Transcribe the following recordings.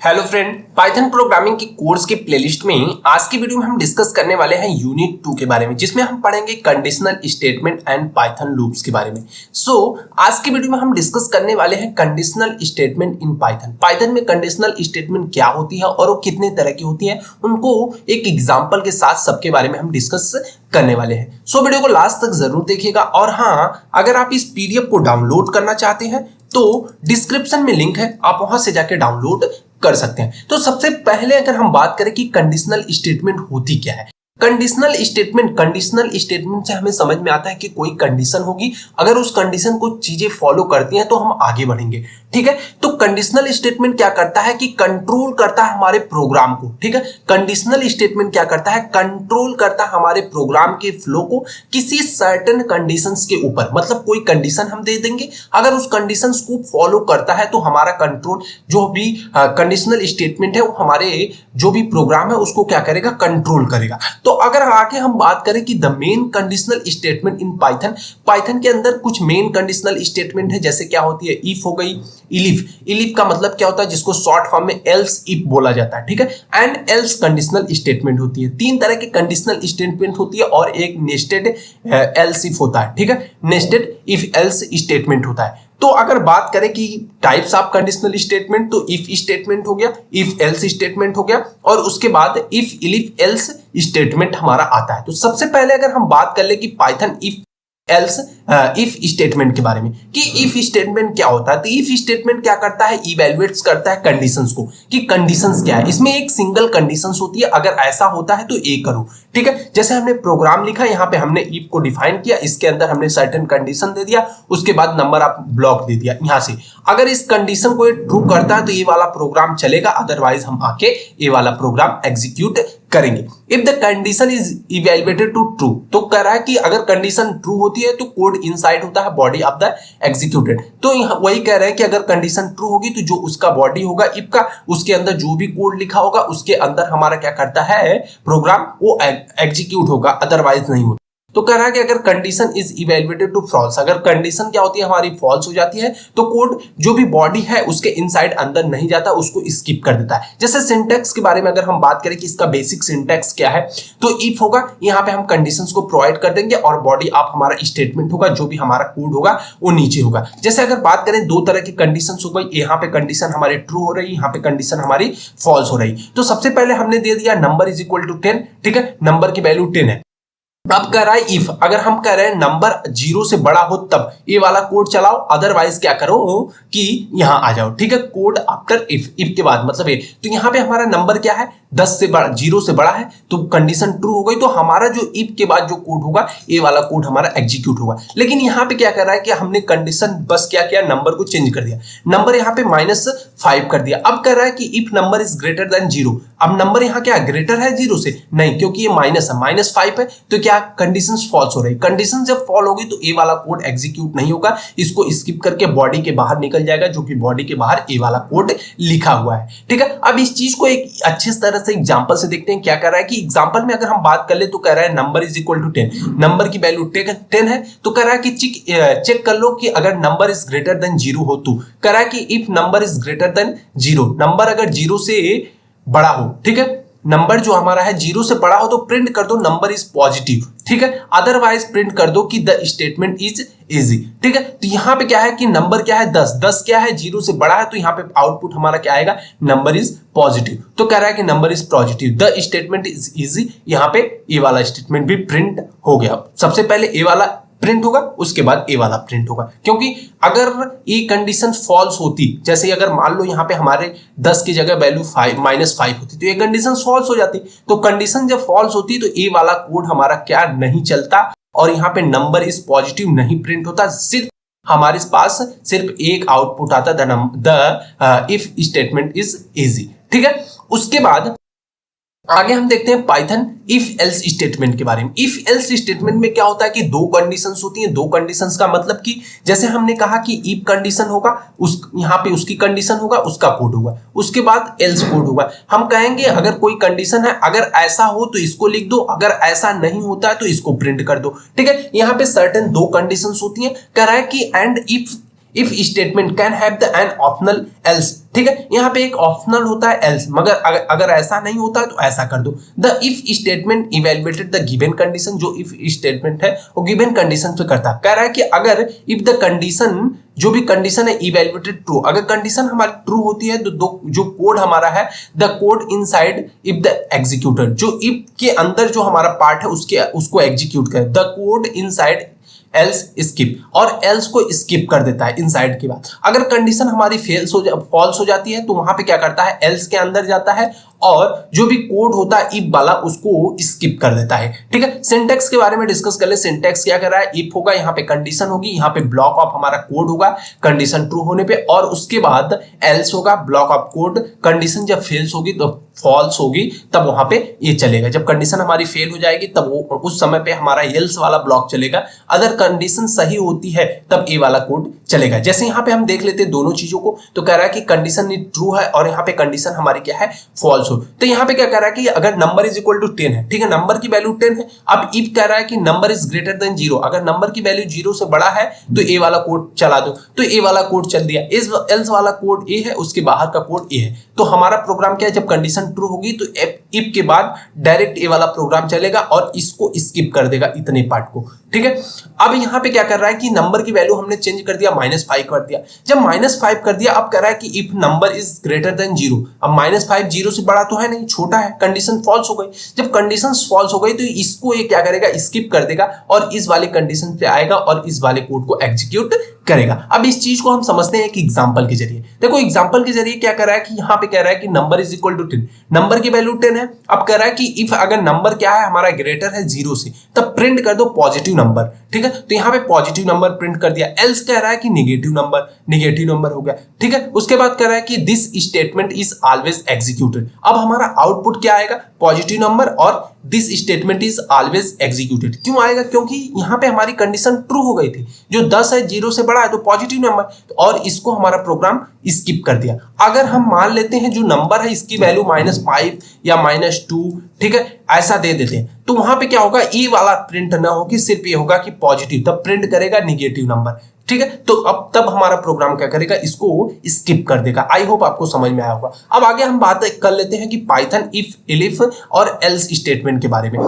Hello friend, Python programming की course के playlist में आज की वीडियो में हम डिस्कस करने वाले हैं यूनिट 2 के बारे में, जिसमें हम पढ़ेंगे conditional statement and Python loops के बारे में। आज की वीडियो में हम डिस्कस करने वाले हैं conditional statement in Python. Python में कंडीशनल स्टेटमेंट क्या होती है और वो कितने तरह की होती है, उनको एक एग्जाम्पल के साथ सबके बारे में हम डिस्कस करने वाले हैं। वीडियो को लास्ट तक जरूर देखिएगा। और हाँ, अगर आप इस पीडीएफ को डाउनलोड करना चाहते हैं तो डिस्क्रिप्शन में लिंक है, आप वहां से जाके डाउनलोड कर सकते हैं। तो सबसे पहले अगर हम बात करें कि कंडीशनल स्टेटमेंट होती क्या है। कंडीशनल स्टेटमेंट से हमें समझ में आता है कि कोई कंडीशन होगी, अगर उस कंडीशन को चीजें फॉलो करती हैं तो हम आगे बढ़ेंगे। ठीक है, तो कंडीशनल स्टेटमेंट क्या करता है कि कंट्रोल करता है हमारे प्रोग्राम को। ठीक है, कंडीशनल स्टेटमेंट क्या करता है, कंट्रोल करता है हमारे प्रोग्राम के फ्लो को किसी सर्टेन कंडीशंस के ऊपर। मतलब कोई कंडीशन हम दे देंगे, अगर उस कंडीशंस को फॉलो करता है तो हमारा कंट्रोल, जो भी कंडीशनल स्टेटमेंट है वो हमारे जो भी प्रोग्राम है उसको क्या करेगा, कंट्रोल करेगा। तो अगर आगे हम बात करें कि the main conditional statement in Python के अंदर कुछ मेन कंडीशनल स्टेटमेंट है, जैसे क्या होती है, इफ हो गई, इलिफ का मतलब क्या होता है, जिसको शॉर्ट फॉर्म में एल्स इफ बोला जाता है। ठीक है, एंड एल्स कंडीशनल स्टेटमेंट होती है। तीन तरह के कंडीशनल स्टेटमेंट होती है और एक नेस्टेड एल्स इफ होता है। ठीक है, नेस्टेड इफ एल्स स्टेटमेंट होता है। तो अगर बात करें कि टाइप्स ऑफ कंडीशनल स्टेटमेंट, तो इफ स्टेटमेंट हो गया, इफ एल्स स्टेटमेंट हो गया, और उसके बाद इफ इलिफ एल्स स्टेटमेंट हमारा आता है। तो सबसे पहले अगर हम बात कर ले कि पाइथन इफ स्टेटमेंट के बारे में, कि इफ स्टेटमेंट क्या होता है, तो इफ स्टेटमेंट क्या करता है, इवैल्यूएट्स करता है कंडीशंस को, कि कंडीशंस क्या है। इसमें एक सिंगल कंडीशंस होती है, अगर ऐसा होता है तो ए करो। ठीक है, जैसे हमने प्रोग्राम लिखा, यहाँ पे हमने इफ को डिफाइन किया, इसके अंदर हमने सर्टेन कंडीशन दे दिया, उसके बाद नंबर ऑफ ब्लॉक दे दिया। यहां से अगर इस कंडीशन को ट्रू करता है तो ये वाला प्रोग्राम चलेगा, अदरवाइज हम आके ये वाला प्रोग्राम एग्जीक्यूट करेंगे। If the condition is evaluated to true, तो कह रहा है कि अगर कंडीशन ट्रू होती है तो कोड इनसाइड होता है बॉडी ऑफ द एग्जीक्यूटेड। तो वही कह रहे हैं कि अगर कंडीशन ट्रू होगी तो जो उसका बॉडी होगा इफ का, उसके अंदर जो भी कोड लिखा होगा उसके अंदर हमारा क्या करता है, प्रोग्राम वो एग्जीक्यूट होगा, अदरवाइज नहीं होता। तो कह रहा है कि अगर condition is evaluated to false, अगर कंडीशन क्या होती है हमारी फॉल्स हो जाती है, तो कोड जो भी बॉडी है उसके इनसाइड अंदर नहीं जाता, उसको स्किप कर देता है। जैसे सिंटैक्स के बारे में अगर हम बात करें कि इसका बेसिक सिंटैक्स क्या है, तो इफ होगा, यहाँ पे हम कंडीशंस को प्रोवाइड कर देंगे और बॉडी ऑफ हमारा स्टेटमेंट होगा, जो भी हमारा कोड होगा वो नीचे होगा। जैसे अगर बात करें दो तरह की कंडीशंस हो गई, यहाँ पे कंडीशन हमारी ट्रू हो रही, यहाँ पे कंडीशन हमारी फॉल्स हो रही। तो सबसे पहले हमने दे दिया नंबर इज इक्वल टू 10। ठीक है, नंबर की वैल्यू 10 है। अब कह रहा है इफ, अगर हम कह रहे हैं नंबर 0 से बड़ा हो तब ये वाला कोड चलाओ, अदरवाइज क्या करो कि यहां आ जाओ। ठीक है, कोड आफ्टर इफ के बाद मतलब ये, तो यहां पे हमारा नंबर क्या है, 10 से बड़ा, 0 से बड़ा है, तो कंडीशन ट्रू हो गई, तो हमारा जो इफ के बाद जो कोड होगा ये वाला कोड हमारा एग्जीक्यूट होगा। लेकिन यहाँ पे क्या कर रहा है कि हमने कंडीशन बस क्या किया, नंबर को चेंज कर दिया, नंबर यहाँ पे -5 कर दिया। अब कह रहा है कि if number is greater than 0, अब नंबर यहाँ क्या ग्रेटर है 0 से, नहीं, क्योंकि ये माइनस है, -5 है, तो क्या कंडीशंस फॉल्स हो रही। कंडीशन जब फॉल होगी तो ए वाला कोड एग्जीक्यूट नहीं होगा, इसको स्किप करके बॉडी के बाहर निकल जाएगा, जो कि बॉडी के बाहर ए वाला कोड लिखा हुआ है। ठीक है, अब इस चीज को एक अच्छी तरह से एग्जांपल से देखते हैं। क्या कर रहा है कि एग्जांपल में अगर हम बात कर ले तो कह रहा है number is equal to 10, number की वैल्यू 10 है, तो कह रहा है कि चेक कर लो कि अगर नंबर इज ग्रेटर देन 0 हो, तो कह रहा है कि if number is greater than 0, number अगर 0 से बड़ा हो, ठीक है, नंबर जो हमारा है 0 से बड़ा हो तो प्रिंट कर दो नंबर इज पॉजिटिव। ठीक है, अदरवाइज प्रिंट कर दो कि द स्टेटमेंट इज इजी। ठीक है, तो यहाँ पे क्या है कि नंबर क्या है 10 क्या है 0 से बड़ा है, तो यहाँ पे आउटपुट हमारा क्या आएगा, नंबर इज पॉजिटिव। तो कह रहा है कि number is positive, the statement is easy. यहाँ पे ए वाला स्टेटमेंट भी प्रिंट हो गया। सबसे पहले ए वाला प्रिंट होगा, उसके बाद ए वाला प्रिंट होगा, क्योंकि अगर ये कंडीशन फॉल्स होती, जैसे अगर मान लो यहाँ पे हमारे 10 की जगह वैल्यू -5 होती, तो ये कंडीशन फॉल्स हो जाती। तो कंडीशन जब फॉल्स होती तो ए वाला कोड हमारा क्या नहीं चलता, और यहाँ पे नंबर इज पॉजिटिव नहीं प्रिंट होता, सिर्फ हमारे पास सिर्फ एक आउटपुट आता, the if statement is easy. ठीक है, उसके बाद आगे हम देखते हैं पाइथन इफ एल्स स्टेटमेंट के बारे में। इफ एल्स स्टेटमेंट में क्या होता है कि दो कंडीशंस होती हैं। दो कंडीशंस का मतलब कि जैसे हमने कहा कि इफ कंडीशन होगा, उस यहाँ पे उसकी कंडीशन होगा, उसका कोड होगा, उसके बाद एल्स कोड होगा। हम कहेंगे अगर कोई कंडीशन है, अगर ऐसा हो तो इसको लिख दो, अगर ऐसा नहीं होता है तो इसको प्रिंट कर दो। ठीक है, यहाँ पे सर्टेन दो कंडीशंस होती हैं। कह रहा है कि and if statement can have the an optional else ठीक है, यहाँ पे एक ऑप्शनल होता है एल्स, मगर अगर ऐसा नहीं होता है तो ऐसा कर दो। The if statement evaluated the given condition, जो इफ स्टेटमेंट है वो गिवन कंडीशन पे करता है। कह रहा है कि अगर इफ द कंडीशन, जो भी कंडीशन है इवेलुएटेड ट्रू, अगर कंडीशन हमारी ट्रू होती है तो जो कोड हमारा है, the code inside if the executed, जो इफ के अंदर जो हमारा पार्ट है उसको एग्जीक्यूट करे। The code inside else skip, और एल्स को स्किप कर देता है इनसाइड के बाद। अगर कंडीशन हमारी फॉल्स हो जाती है तो वहां पे क्या करता है, एल्स के अंदर जाता है और जो भी कोड होता है इफ वाला उसको स्किप कर देता है। ठीक है, सिंटैक्स के बारे में डिस्कस कर ले। सिंटैक्स क्या कर रहा है, इफ होगा, यहाँ पे कंडीशन होगी, यहाँ पे ब्लॉक ऑफ हमारा कोड होगा कंडीशन ट्रू होने पे, और उसके बाद एल्स होगा, ब्लॉक ऑफ कोड, कंडीशन जब फेल्स होगी तो फॉल्स होगी तब वहां पे ये चलेगा। जब कंडीशन हमारी फेल हो जाएगी तब वो उस समय पे हमारा एल्स वाला ब्लॉक चलेगा। अगर कंडीशन सही होती है तब ए वाला कोड चलेगा। जैसे यहाँ पे हम देख लेते हैं दोनों चीजों को, तो कह रहा है कि कंडीशन ट्रू है और यहाँ पे कंडीशन हमारी क्या है, फॉल्स हो। तो यहाँ पे क्या कह रहा है कि अगर नंबर इज इक्वल टू 10 है, ठीक है, नंबर की वैल्यू 10 है। अब इफ कह रहा है कि नंबर इज ग्रेटर देन 0, अगर नंबर की वैल्यू 0 से बड़ा है तो ए वाला कोड चला दो, तो ए वाला कोड चल दिया। एल्स वाला कोड ए है, उसके बाहर का कोड ए है। तो हमारा प्रोग्राम क्या है, जब कंडीशन ट्रू होगी तो इफ के बाद डायरेक्ट ए वाला प्रोग्राम चलेगा और इसको स्किप कर देगा इतने पार्ट को। ठीक है, अब यहाँ पे क्या कर रहा है कि नंबर की वैल्यू हमने चेंज कर दिया, -5 कर दिया। जब -5 कर दिया, अब कह रहा है कि if number is greater than 0, अब -5 0 से बड़ा तो है नहीं, छोटा है, कंडीशन फॉल्स हो गई। जब कंडीशन फॉल्स हो गई तो इसको ये क्या करेगा, स्किप कर देगा और इस वाले कंडीशन पे आएगा और इस वाले कोड को एग्जीक्यूट करेगा। अब इस चीज को हम समझते हैं एक एग्जांपल के जरिए। देखो एग्जांपल के जरिए क्या कर रहा है कि यहाँ पे कह रहा है कि number is equal to 10, number की वैल्यू 10 है। अब कह रहा है कि इफ अगर नंबर क्या है हमारा ग्रेटर है 0 से, तब प्रिंट कर दो पॉजिटिव नंबर। ठीक है, तो यहाँ पे पॉजिटिव नंबर प्रिंट कर दिया। एल्स कह रहा है कि नेगेटिव नंबर हो गया। ठीक है, उसके बाद कह रहा है कि this statement is always executed. अब हमारा आउटपुट क्या आएगा, पॉजिटिव नंबर, और this statement is always executed. क्यों आएगा, क्योंकि यहाँ पे हमारी कंडीशन ट्रू हो गई थी। जो 10 है 0 से बड़ा है तो पॉजिटिव नंबर, और इसको हमारा प्रोग्राम स्किप कर दिया। अगर हम मान लेते हैं जो नंबर है इसकी वैल्यू -5 या -2, ठीक है, ऐसा दे देते हैं, तो वहां पे क्या होगा, ई वाला प्रिंट ना होगी, सिर्फ ये होगा कि पॉजिटिव, तब प्रिंट करेगा नेगेटिव नंबर। ठीक है, तो अब तब हमारा प्रोग्राम क्या करेगा, इसको स्किप कर देगा। आई होप आपको समझ में आया होगा। अब आगे हम बात कर लेते हैं कि पाइथन इफ, एलिफ और एल्स स्टेटमेंट के बारे में।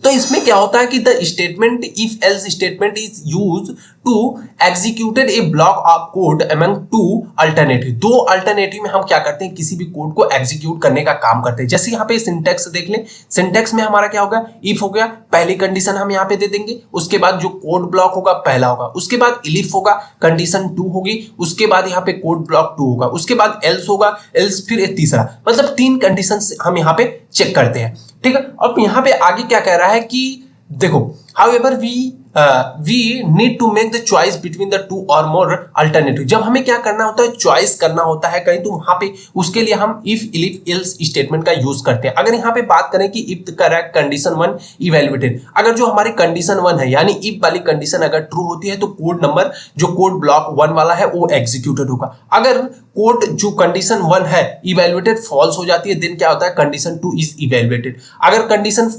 तो इसमें क्या होता है कि the statement if else statement is use to executed a block of code among two alternative. दो अल्टरनेटिव में हम क्या करते हैं, किसी भी कोड को एग्जीक्यूट करने का काम करते हैं। जैसे यहाँ पे सिंटैक्स देख लें, सिंटैक्स में हमारा क्या होगा, इफ हो गया, पहली कंडीशन हम यहाँ पे दे देंगे, उसके बाद जो कोड ब्लॉक होगा पहला होगा, उसके बाद इलिफ होगा, कंडीशन 2 होगी, उसके बाद यहाँ पे कोड ब्लॉक 2 होगा, उसके बाद एल्स होगा, एल्स फिर एक तीसरा, मतलब 3 कंडीशन हम यहाँ पे चेक करते हैं। ठीक है, अब यहाँ पे आगे क्या कह रहा है कि देखो, however we need to make the choice between the two or more alternative। जब हमें क्या करना होता है, चॉइस करना होता है कहीं, तो वहां पे उसके लिए हम if, elif, else स्टेटमेंट का यूज करते हैं। अगर यहाँ पे बात करें कि if करेक्ट कंडीशन 1 इवेल्युएटेड, अगर जो हमारी कंडीशन 1 है यानी if वाली कंडीशन अगर ट्रू होती है तो कोड नंबर जो कोड ब्लॉक 1 वाला है वो एग्जीक्यूटेड होगा। अगर कोड जो कंडीशन 1 है इवेल्युएटेड फॉल्स हो जाती है, देन क्या होता है, कंडीशन 2 इज इवेल्युएटेड। अगर कंडीशन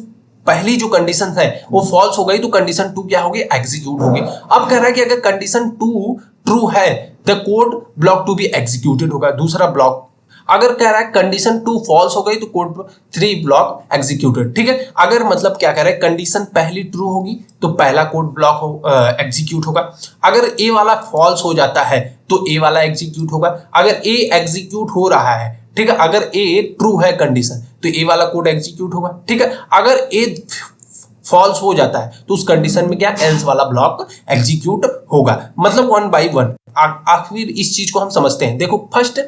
पहली जो कंडीशन है वो फॉल्स हो गई तो कंडीशन 2 क्या होगी, एग्जीक्यूट होगी। अब कह रहा है कि अगर कंडीशन 2 ट्रू है द कोड ब्लॉक 2 भी एग्जीक्यूटेड होगा, दूसरा ब्लॉक। अगर कह रहा है कंडीशन 2 फॉल्स हो गई तो कोड 3 ब्लॉक एग्जीक्यूटेड। ठीक है, अगर मतलब क्या कह रहा है, कंडीशन पहली ट्रू होगी तो पहला कोड ब्लॉक एग्जीक्यूट होगा। अगर ए वाला फॉल्स हो जाता है तो ए वाला एग्जीक्यूट होगा। अगर ए एग्जीक्यूट हो रहा है, ठीक है, अगर ए ट्रू है कंडीशन तो ए वाला कोड एग्जीक्यूट होगा। ठीक है, अगर ए फॉल्स हो जाता है तो उस कंडीशन में क्या, एल्स वाला ब्लॉक एग्जीक्यूट होगा। मतलब 1 by 1। आखिर इस चीज को हम समझते हैं। देखो, फर्स्ट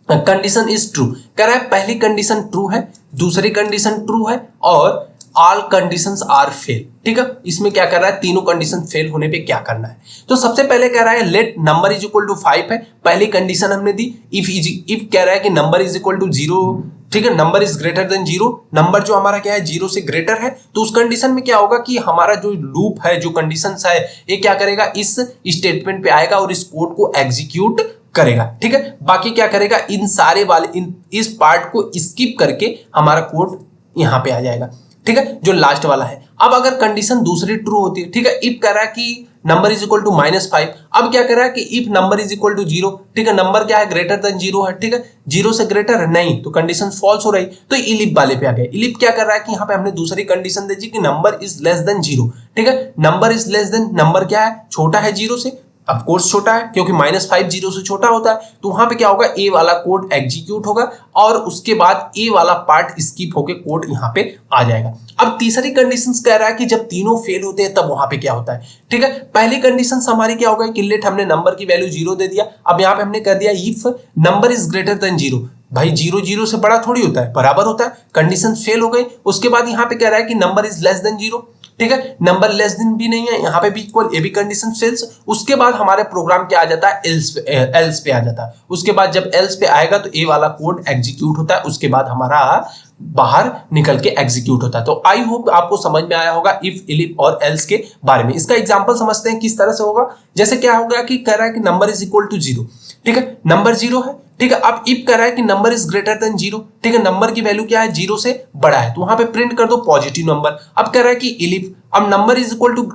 कंडीशन इज ट्रू, कह रहा है पहली कंडीशन ट्रू है, दूसरी कंडीशन ट्रू है और ऑल कंडीशंस आर फेल। ठीक है, इसमें क्या कर रहा है, तीनों कंडीशन फेल होने पे क्या करना है। तो सबसे पहले कह रहा है let number is equal to 5 है, पहली कंडीशन हमने दी। इफ कह रहा है कि नंबर इज इक्वल टू 0, ठीक है, number is greater than 0, number जो हमारा क्या है 0 से ग्रेटर है, तो उस कंडीशन में क्या होगा कि हमारा जो लूप है, जो कंडीशन है, ये क्या करेगा, इस स्टेटमेंट पे आएगा और इस कोड को एग्जीक्यूट करेगा। ठीक है, बाकी क्या करेगा, इन सारे वाले इस पार्ट को स्किप करके हमारा कोड यहाँ पे आ जाएगा। ठीक है, जो लास्ट वाला है। अब अगर कंडीशन दूसरी ट्रू होती है, ठीक है, इफ कह रहा है कि नंबर इज इक्वल टू -5। अब क्या कर रहा है कि if number is equal to 0, ठीक है, नंबर क्या है ग्रेटर देन 0 है, ठीक है, 0 से ग्रेटर है नहीं, तो कंडीशन फॉल्स हो रही, तो इलिप वाले पे आ गए। इलिप क्या कर रहा है कि यहाँ पे हमने दूसरी कंडीशन दे दी कि नंबर इज लेस देन 0, ठीक है, number is less than, number क्या है छोटा है 0 से, ऑफ कोर्स छोटा है क्योंकि -5 0 से छोटा होता है, तो वहां पे क्या होगा ए वाला कोड एग्जीक्यूट होगा और उसके बाद ए वाला पार्ट स्किप होके कोड यहाँ पे आ जाएगा। अब तीसरी कंडीशन कह रहा है कि जब तीनों फेल होते हैं तब वहां पे क्या होता है, ठीक है। पहली कंडीशन हमारी क्या होगा कि लेट हमने नंबर की वैल्यू 0 दे दिया, अब यहाँ पे हमने कर दिया if number is greater than 0, भाई 0 0 से बड़ा थोड़ी होता है, बराबर होता है, कंडीशन फेल हो गई। उसके बाद यहाँ पे कह रहा है कि नंबर इज लेस देन 0, ठीक है, नंबर लेस देन भी नहीं है, यहाँ पे भी इक्वल, ये भी कंडीशन फेल्स। उसके बाद हमारे प्रोग्राम क्या आ जाता है एल्स पे आ जाता है। उसके बाद जब एल्स पे आएगा तो ए वाला कोड एग्जीक्यूट होता है, उसके बाद हमारा बाहर निकल के एग्जीक्यूट होता है। तो आई होप आपको समझ में आया होगा इफ, इलिप और एल्स के बारे में। इसका एग्जांपल समझते हैं किस तरह से होगा। जैसे क्या होगा कि कह रहा है कि नंबर इज इक्वल टू 0, ठीक है, नंबर 0 है, ठीक है, अब इफ कर रहा है कि नंबर इज ग्रेटर देन 0, ठीक है, नंबर की वैल्यू क्या है 0 से बड़ा है, तो वहां पे प्रिंट कर दो पॉजिटिव नंबर। अब कह रहा है कि इलिफ, अब नंबर इज इक्वल टू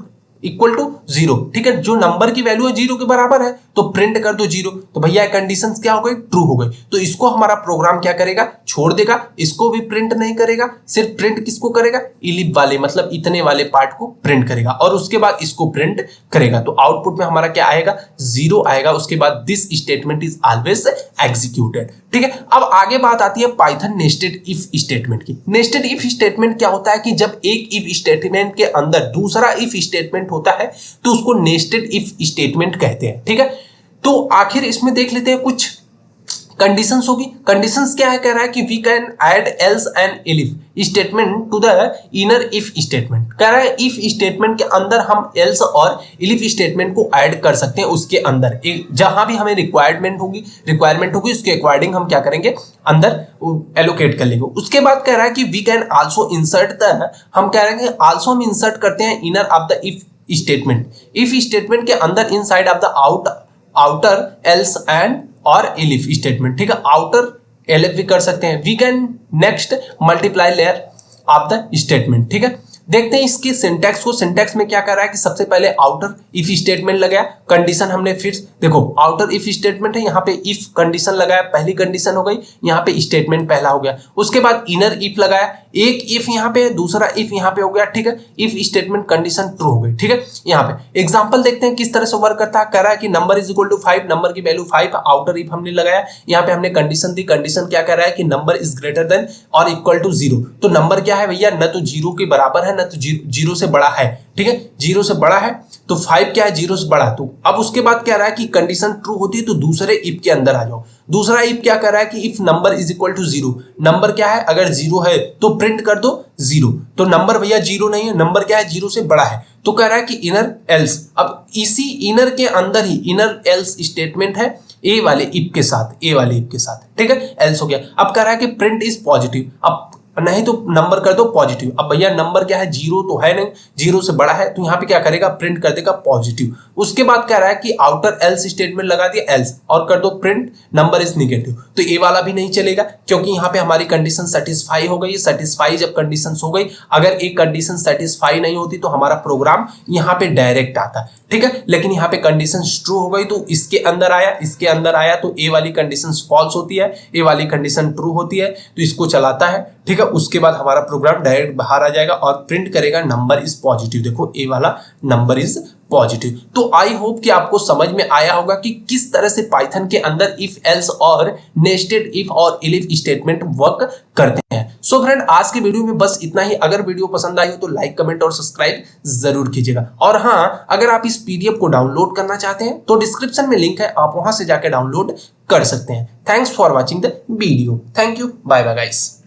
0, ठीक है, जो नंबर की वैल्यू है 0 के बराबर है तो प्रिंट कर दो 0, तो भैया कंडीशन क्या हो गई ट्रू हो गई। तो इसको हमारा प्रोग्राम क्या करेगा छोड़ देगा, इसको भी प्रिंट नहीं करेगा, सिर्फ प्रिंट किसको करेगा इलिप वाले, मतलब इतने वाले पार्ट को प्रिंट करेगा और उसके बाद इसको प्रिंट करेगा। तो आउटपुट में हमारा क्या आएगा 0 आएगा। उसके बाद this statement is always executed, ठीक है। अब आगे बात आती है पाइथन नेस्टेड इफ स्टेटमेंट की। नेस्टेड इफ स्टेटमेंट क्या होता है कि जब एक इफ स्टेटमेंट के अंदर दूसरा इफ स्टेटमेंट होता है तो उसको नेस्टेड इफ स्टेटमेंट कहते हैं, ठीक है। तो आखिर इसमें देख लेते हैं कुछ कंडीशंस होगी। कंडीशंस क्या है, कह रहा है कि we can add else and if statement to the inner if statement. कह रहा है इफ स्टेटमेंट के अंदर हम एल्स और इफ स्टेटमेंट को ऐड कर सकते हैं, उसके अंदर जहां भी हमें रिक्वायरमेंट होगी उसके अकॉर्डिंग हम क्या करेंगे अंदर एलोकेट कर लेंगे। उसके बाद कह रहा है कि we can also insert the, हम कह रहे हैं आल्सो हम इंसर्ट करते हैं inner of the if statement, if statement के अंदर inside of the outer else and और इलिफ स्टेटमेंट, ठीक है, आउटर एलिफ भी कर सकते हैं। We can next multiply layer of the statement, ठीक है। देखते हैं इसके सिंटैक्स को। सिंटैक्स में क्या कर रहा है कि सबसे पहले आउटर इफ स्टेटमेंट लगाया, कंडीशन हमने फिर देखो आउटर इफ स्टेटमेंट है, यहाँ पे इफ कंडीशन लगाया, पहली कंडीशन हो गई, यहाँ पे स्टेटमेंट पहला हो गया। उसके बाद इनर इफ लगाया, एक इफ यहाँ पे दूसरा इफ यहाँ पे हो गया, ठीक है, इफ स्टेटमेंट कंडीशन ट्रू हो गई, ठीक है। यहाँ पे एग्जांपल देखते हैं किस तरह से वर्क करता है। कह रहा है कि number is equal to 5, number की वैल्यू 5, आउटर इफ हमने लगाया, यहाँ पे हमने कंडीशन दी, कंडीशन क्या कह रहा है कि नंबर इज ग्रेटर देन और इक्वल टू 0, तो नंबर क्या है भैया न तो 0 के बराबर है न तो 0 से बड़ा है, ठीक है, 0 से बड़ा है तो 5 क्या है 0 से बड़ा। तो अब उसके बाद क्या रहा है कि कंडीशन ट्रू होती है तो दूसरे इफ के अंदर आ जाओ। दूसरा इफ क्या कर रहा है कि if number is equal to 0, number क्या है अगर 0 है तो प्रिंट कर दो 0, तो नंबर भैया 0 नहीं है, नंबर क्या है 0 से बड़ा है, तो कह रहा है कि इनर एल्स। अब इसी इनर के अंदर ही इनर एल्स स्टेटमेंट है ए वाले इफ के साथ, ठीक है, एल्स हो गया। अब कह रहा है कि प्रिंट इज पॉजिटिव, अब नहीं तो नंबर कर दो पॉजिटिव। अब भैया नंबर क्या है 0 तो है नहीं, 0 से बड़ा है, तो यहाँ पे क्या करेगा प्रिंट कर देगा पॉजिटिव। उसके बाद कह रहा है कि आउटर एल्स स्टेटमेंट लगा दिया एल्स और कर दो प्रिंट नंबर इज निगेटिव, तो ये वाला भी नहीं चलेगा क्योंकि यहाँ पे हमारी कंडीशन सेटिस्फाई हो गई। सेटिस्फाई जब कंडीशन हो गई, अगर एक कंडीशन सेटिस्फाई नहीं होती तो हमारा प्रोग्राम यहाँ पे डायरेक्ट आता, ठीक है, लेकिन यहाँ पे कंडीशन ट्रू हो गई तो इसके अंदर आया, तो ए वाली कंडीशन फॉल्स होती है, ए वाली कंडीशन ट्रू होती है, तो इसको चलाता है, ठीक है। उसके बाद हमारा प्रोग्राम डायरेक्ट बाहर आ जाएगा और प्रिंट करेगा नंबर इज पॉजिटिव। देखो ए वाला नंबर इज पॉजिटिव। तो आई होप कि आपको समझ में आया होगा कि किस तरह से पाइथन के अंदर इफ एल्स और नेस्टेड इफ और इलिफ स्टेटमेंट वर्क करते हैं। सो फ्रेंड आज की वीडियो में बस इतना ही। अगर वीडियो पसंद आई हो तो लाइक कमेंट और सब्सक्राइब जरूर कीजिएगा। और हाँ, अगर आप इस पीडीएफ को डाउनलोड करना चाहते हैं तो डिस्क्रिप्शन में लिंक है, आप वहां से जाकर डाउनलोड कर सकते हैं। Thanks for watching the video. Thank you, bye bye guys.